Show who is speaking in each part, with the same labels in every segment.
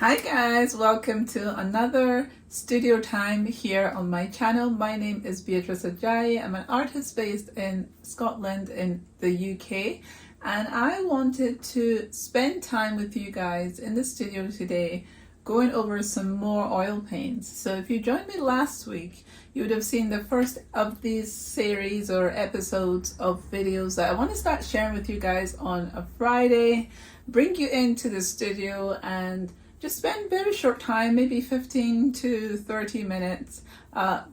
Speaker 1: Hi guys, welcome to another studio time here on my channel. My name is Beatrice Ajayi. I'm an artist based in Scotland in the UK, and I wanted to spend time with you guys in the studio today going over some more oil paints. So if you joined me last week, you would have seen the first of these series or episodes of videos that I want to start sharing with you guys on a Friday, bring you into the studio and just spend very short time, maybe 15 to 30 minutes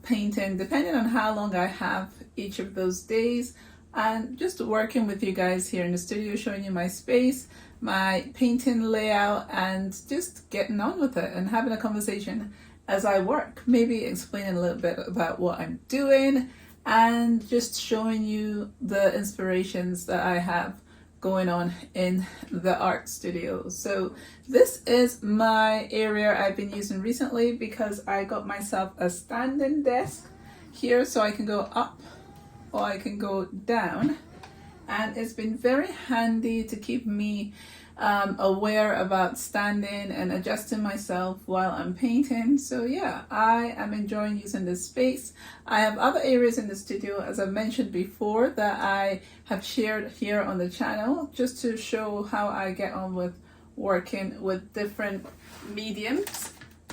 Speaker 1: painting, depending on how long I have each of those days, and just working with you guys here in the studio, showing you my space, my painting layout, and just getting on with it and having a conversation as I work, maybe explaining a little bit about what I'm doing and just showing you the inspirations that I have going on in the art studio. So this is my area I've been using recently because I got myself a standing desk here so I can go up or I can go down, and it's been very handy to keep me aware about standing and adjusting myself while I'm painting. So yeah, I am enjoying using this space. I have other areas in the studio, as I've mentioned before, that I have shared here on the channel just to show how I get on with working with different mediums.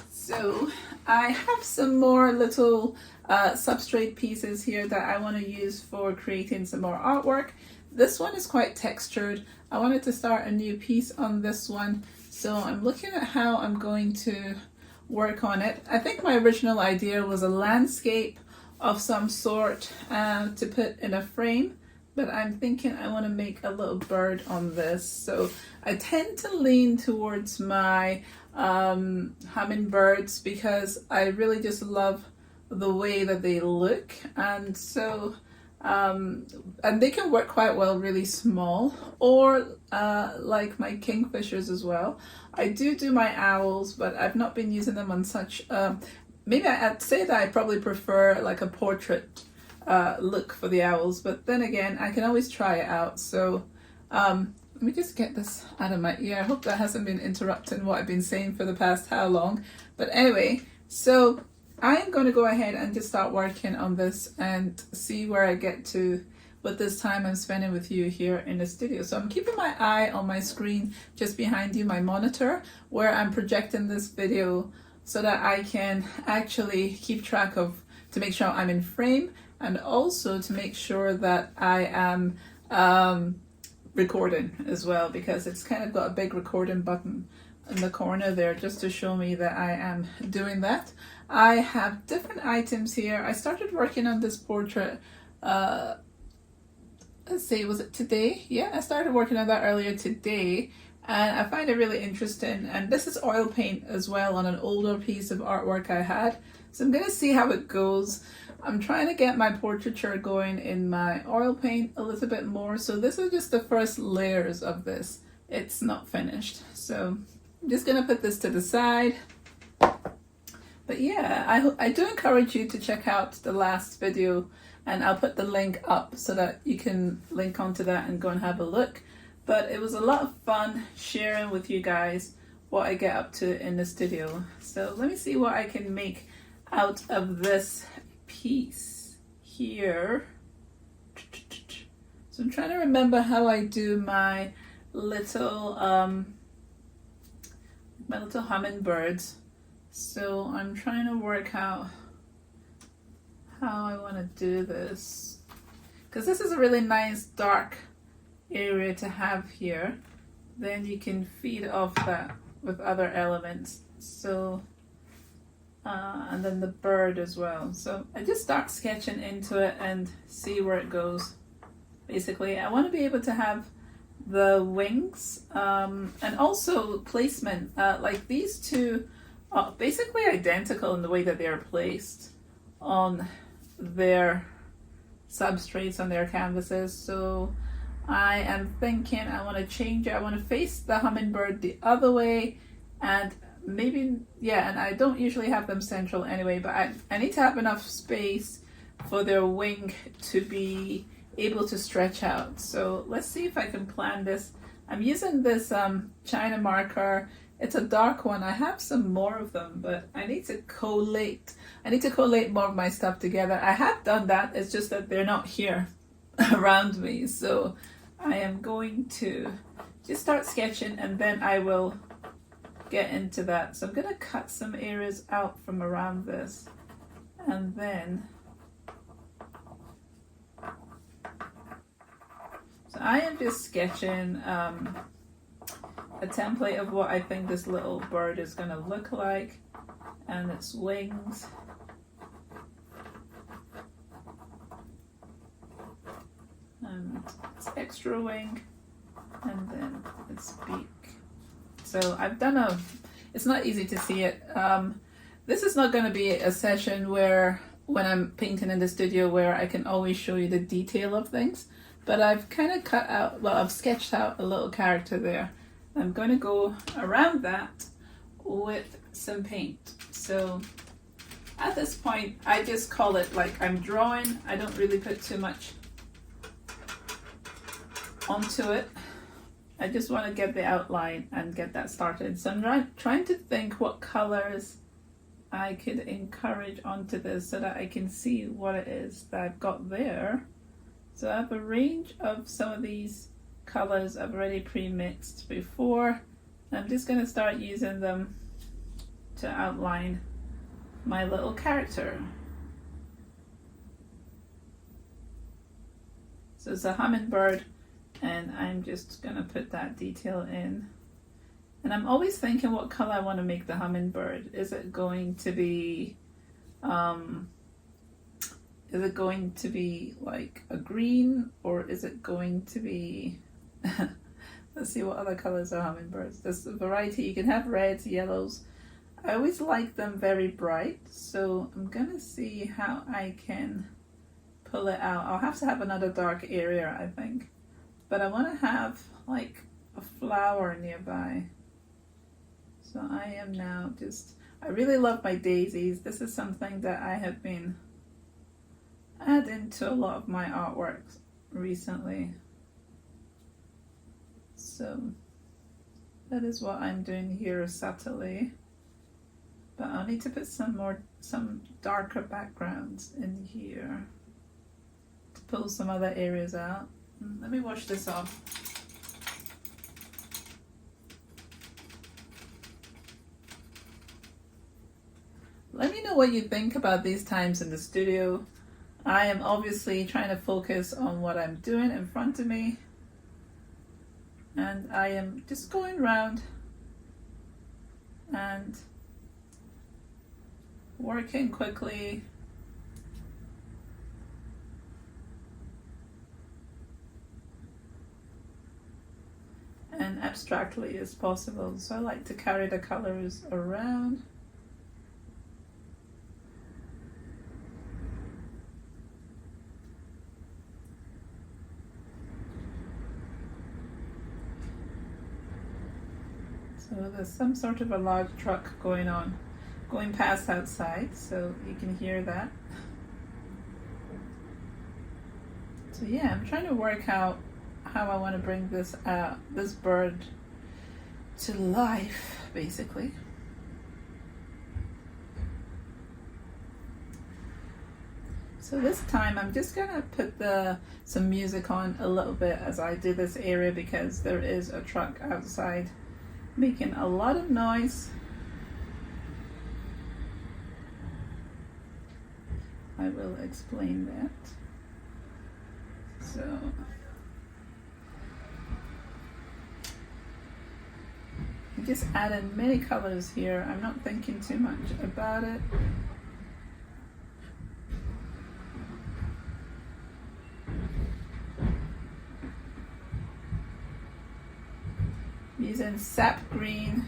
Speaker 1: So I have some more little substrate pieces here that I want to use for creating some more artwork. This one is quite textured. I wanted to start a new piece on this one, so I'm looking at how I'm going to work on it. I think my original idea was a landscape of some sort to put in a frame, but I'm thinking I want to make a little bird on this. So I tend to lean towards my hummingbirds because I really just love the way that they look, and so and they can work quite well really small, or like my kingfishers as well. I do my owls, but I've not been using them on such maybe I'd say that I probably prefer like a portrait look for the owls, but then again I can always try it out. So let me just get this out of my ear. I hope that hasn't been interrupting what I've been saying for the past how long, but anyway, so I'm going to go ahead and just start working on this and see where I get to with this time I'm spending with you here in the studio. So I'm keeping my eye on my screen just behind you, my monitor, where I'm projecting this video so that I can actually keep track of, to make sure I'm in frame, and also to make sure that I am recording as well, because it's kind of got a big recording button in the corner there just to show me that I am doing that. I have different items here. I started working on this portrait let's see, was it today? Yeah, I started working on that earlier today, and I find it really interesting. And this is oil paint as well on an older piece of artwork I had, so I'm gonna see how it goes. I'm trying to get my portraiture going in my oil paint a little bit more, so this is just the first layers of this. It's not finished, so I'm just gonna put this to the side. But yeah, I do encourage you to check out the last video, and I'll put the link up so that you can link onto that and go and have a look. But it was a lot of fun sharing with you guys what I get up to in the studio. So let me see what I can make out of this piece here. So I'm trying to remember how I do my little hummingbirds. So I'm trying to work out how I want to do this, because this is a really nice dark area to have here. Then you can feed off that with other elements. So and then the bird as well. So I just start sketching into it and see where it goes. Basically, I want to be able to have the wings and also placement. Like these two are basically identical in the way that they are placed on their substrates, on their canvases. So I am thinking I want to change it. I want to face the hummingbird the other way, and maybe, yeah, and I don't usually have them central anyway, but I need to have enough space for their wing to be able to stretch out. So let's see if I can plan this. I'm using this China marker It's a dark one. I have some more of them, but I need to collate. I need to collate more of my stuff together. I have done that. It's just that they're not here around me. So I am going to just start sketching and then I will get into that. So I'm going to cut some areas out from around this and then so I am just sketching a template of what I think this little bird is going to look like and its wings. And its extra wing and then its beak. So I've done it's not easy to see it. This is not going to be a session where when I'm painting in the studio where I can always show you the detail of things, but I've kind of cut out, well, I've sketched out a little character there. I'm going to go around that with some paint. So at this point, I just call it like I'm drawing. I don't really put too much onto it. I just want to get the outline and get that started. So I'm trying to think what colors I could encourage onto this so that I can see what it is that I've got there. So I have a range of some of these colors I've already pre-mixed before. I'm just going to start using them to outline my little character. So it's a hummingbird and I'm just going to put that detail in. And I'm always thinking what color I want to make the hummingbird. Is it going to be like a green, or is it going to be let's see what other colors are hummingbirds. There's a variety. You can have reds, yellows. I always like them very bright, so I'm gonna see how I can pull it out. I'll have to have another dark area, I think, but I want to have like a flower nearby. So I am now I really love my daisies. This is something that I have been adding to a lot of my artworks recently. So that is what I'm doing here subtly. But I'll need to put some darker backgrounds in here to pull some other areas out. Let me wash this off. Let me know what you think about these times in the studio. I am obviously trying to focus on what I'm doing in front of me. And I am just going around and working quickly. And abstractly as possible. So I like to carry the colors around. So there's some sort of a large truck going past outside, so you can hear that. So yeah, I'm trying to work out how I want to bring this bird to life, basically. So this time I'm just gonna put some music on a little bit as I do this area because there is a truck outside making a lot of noise. I will explain that. So I'm just adding many colors here. I'm not thinking too much about it. Using sap green.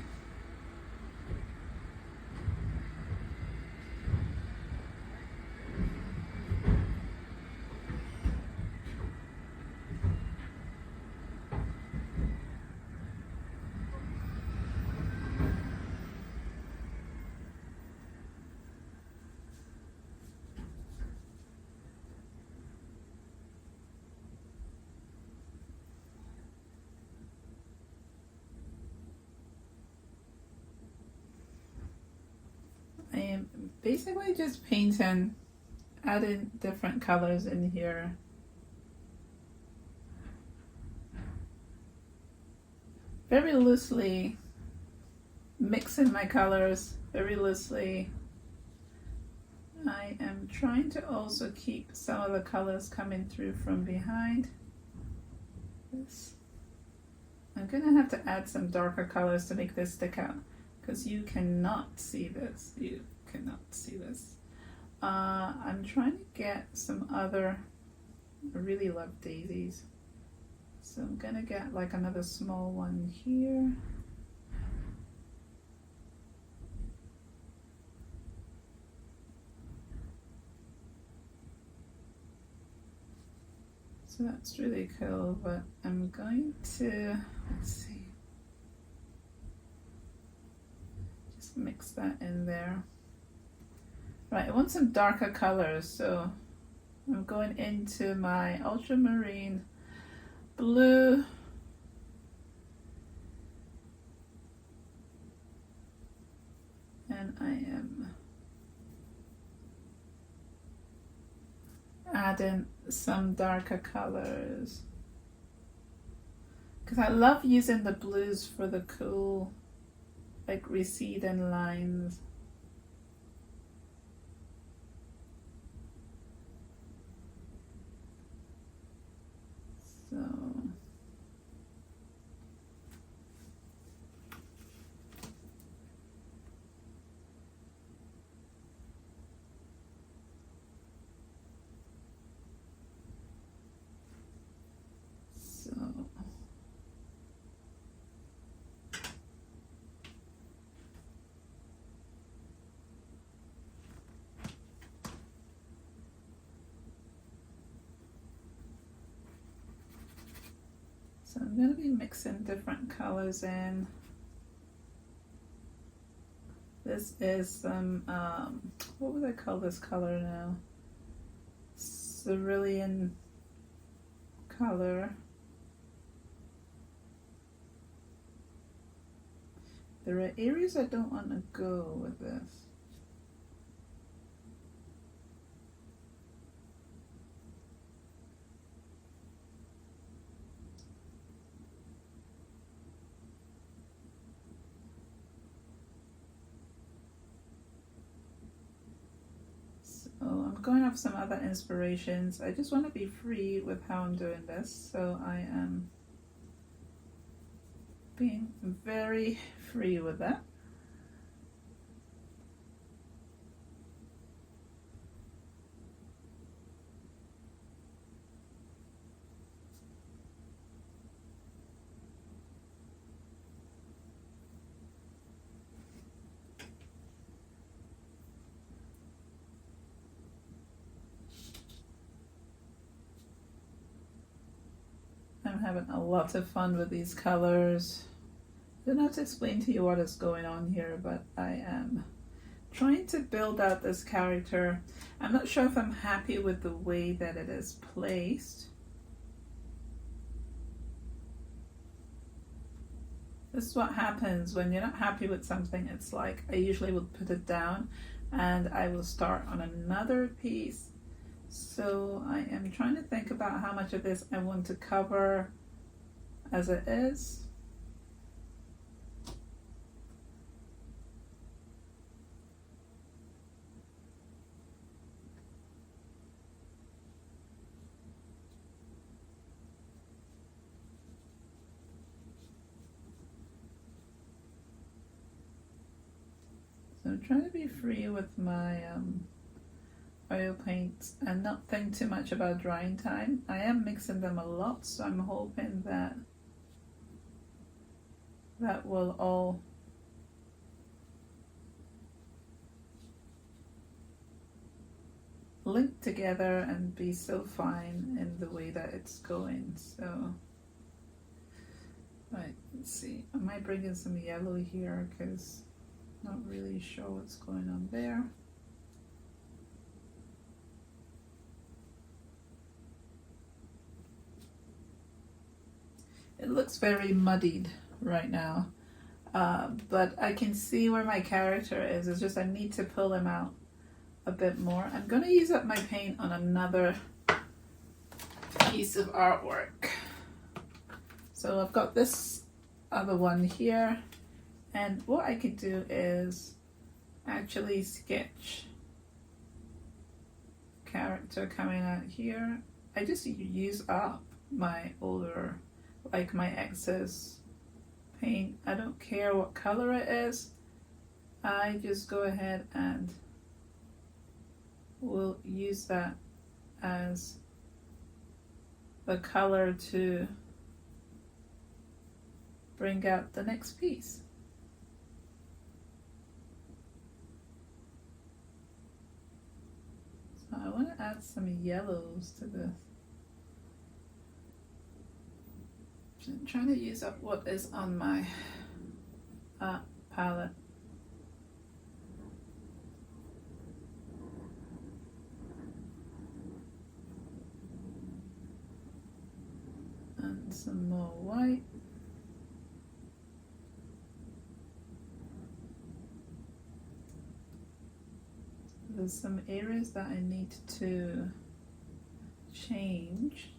Speaker 1: basically just painting, adding different colors in here. Very loosely mixing my colors, very loosely. I am trying to also keep some of the colors coming through from behind this. I'm gonna have to add some darker colors to make this stick out, because you cannot see this. You cannot see this. I'm trying to get some other, I really love daisies. So I'm gonna get like another small one here. So that's really cool, but I'm going to, let's see, just mix that in there. Right, I want some darker colors, so I'm going into my ultramarine blue, and I am adding some darker colors, because I love using the blues for the cool, like receding lines. So I'm going to be mixing different colors in. This is some, what would I call this color now? Cerulean color. There are areas I don't want to go with this. I'm going off some other inspirations. I just want to be free with how I'm doing this, so I am being very free with that. I'm having a lot of fun with these colors. I don't have to explain to you what is going on here, but I am trying to build out this character. I'm not sure if I'm happy with the way that it is placed. This is what happens when you're not happy with something. It's like I usually will put it down and I will start on another piece. So I am trying to think about how much of this I want to cover as it is. So I'm trying to be free with my oil paints and not think too much about drying time. I am mixing them a lot, so I'm hoping that that will all link together and be so fine in the way that it's going. So, right, let's see. I might bring in some yellow here because I'm not really sure what's going on there. It looks very muddied right now, but I can see where my character is. It's just I need to pull him out a bit more. I'm going to use up my paint on another piece of artwork. So I've got this other one here, and what I could do is actually sketch character coming out here. I just use up my older, like my excess paint. I don't care what color it is. I just go ahead and will use that as the color to bring out the next piece. So I want to add some yellows to this. I'm trying to use up what is on my palette. And some more white. There's some areas that I need to change.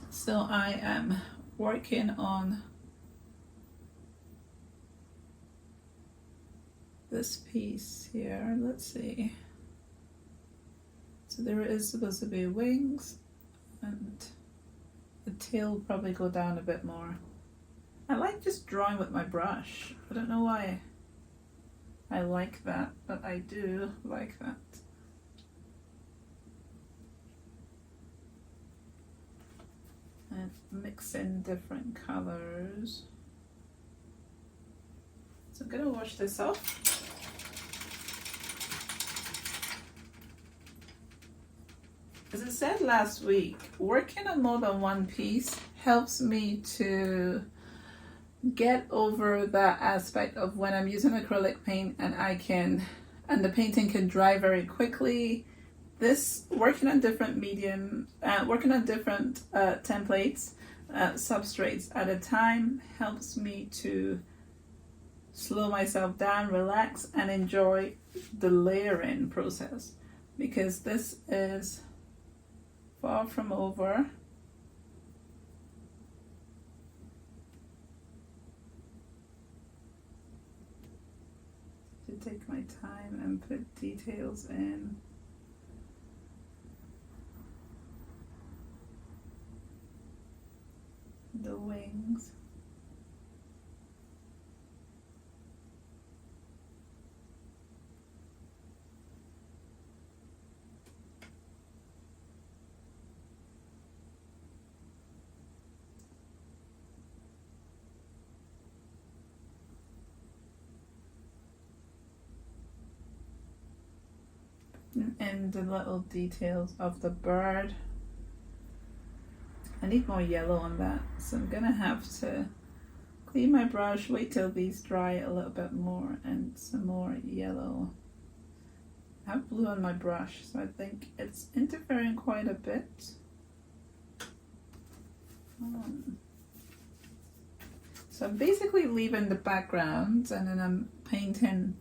Speaker 1: So I am working on this piece here. Let's see. So there is supposed to be wings, and the tail will probably go down a bit more. I like just drawing with my brush. I don't know why I like that, but I do like that. And mix in different colors. So I'm gonna wash this off. As I said last week, working on more than one piece helps me to get over that aspect of when I'm using acrylic paint and the painting can dry very quickly. This working on different templates, substrates at a time helps me to slow myself down, relax, and enjoy the layering process, because this is far from over. To take my time and put details in. The wings. And the little details of the bird. I need more yellow on that, so I'm gonna have to clean my brush, wait till these dry a little bit more, and some more yellow. I have blue on my brush, so I think it's interfering quite a bit. So I'm basically leaving the background, and then I'm painting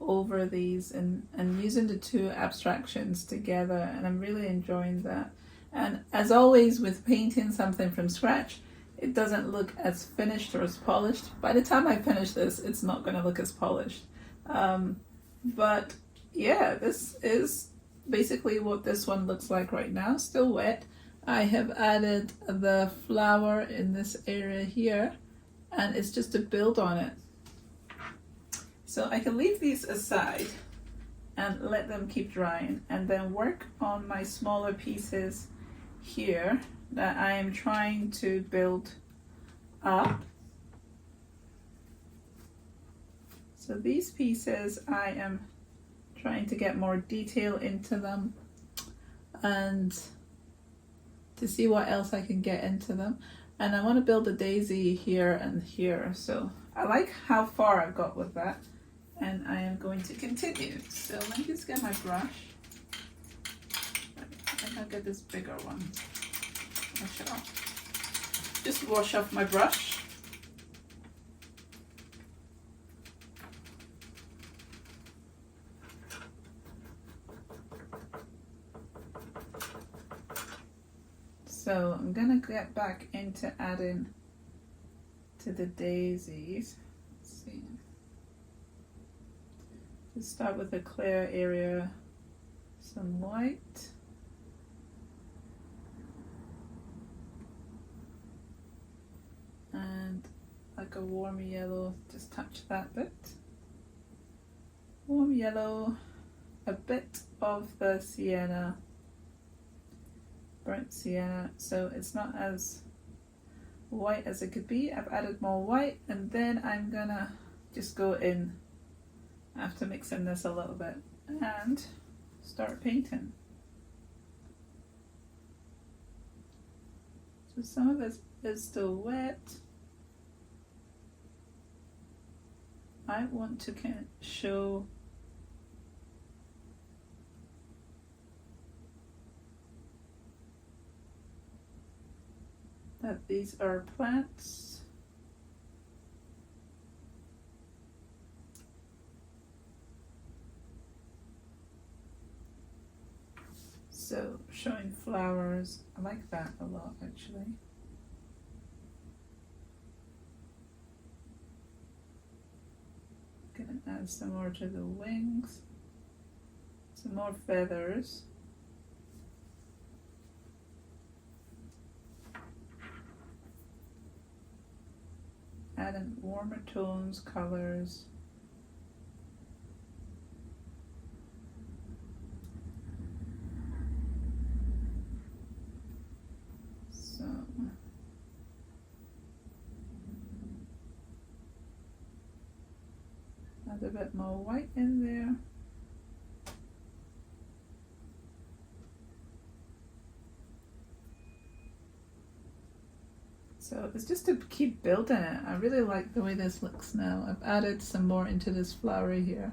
Speaker 1: over these and using the two abstractions together, and I'm really enjoying that. And as always with painting something from scratch, it doesn't look as finished or as polished. By the time I finish this, it's not going to look as polished. But yeah, this is basically what this one looks like right now, still wet. I have added the flower in this area here, and it's just to build on it. So I can leave these aside and let them keep drying, and then work on my smaller pieces here that I am trying to build up. So these pieces, I am trying to get more detail into them and to see what else I can get into them. And I want to build a daisy here and here. So I like how far I've got with that. and I am going to continue. So let me just get my brush. I think I'll get this bigger one. Wash it off. Just wash off my brush. So I'm gonna get back into adding to the daisies. Let's see. Just start with a clear area, some white. And like a warm yellow, just touch that bit. Warm yellow, a bit of the sienna, burnt sienna, so it's not as white as it could be. I've added more white, and then I'm gonna just go in after mixing this a little bit and start painting. So some of it is still wet. I want to kind of show that these are plants. So showing flowers, I like that a lot actually. Gonna add some more to the wings, some more feathers. Adding warmer tones, colors. So add a bit more white in there. So it's just to keep building it. I really like the way this looks now. I've added some more into this flower here.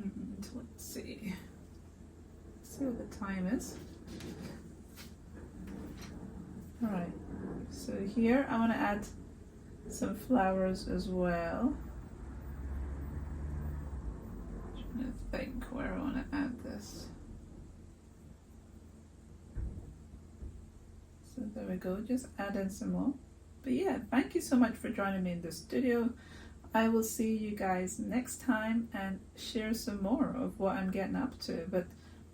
Speaker 1: And let's see what the time is. All right, so here I want to add some flowers as well. I'm trying to think where I want to add this. So there we go, just add in some more. But yeah, thank you so much for joining me in the studio. I will see you guys next time and share some more of what I'm getting up to. But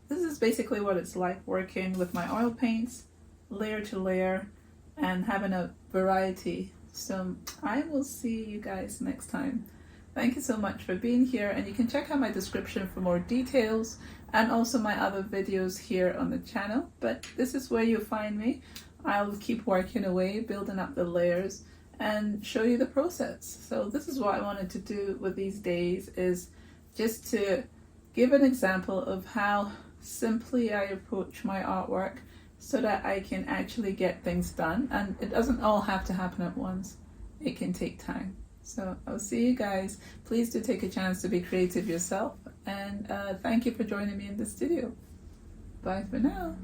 Speaker 1: this is basically what it's like working with my oil paints, layer to layer, and having a variety. So I will see you guys next time. Thank you so much for being here, and you can check out my description for more details and also my other videos here on the channel. But this is where you'll find me. I'll keep working away, building up the layers and show you the process. So this is what I wanted to do with these days, is just to give an example of how simply I approach my artwork so that I can actually get things done, and it doesn't all have to happen at once. It can take time. So I'll see you guys. Please do take a chance to be creative yourself, and thank you for joining me in the studio. Bye for now.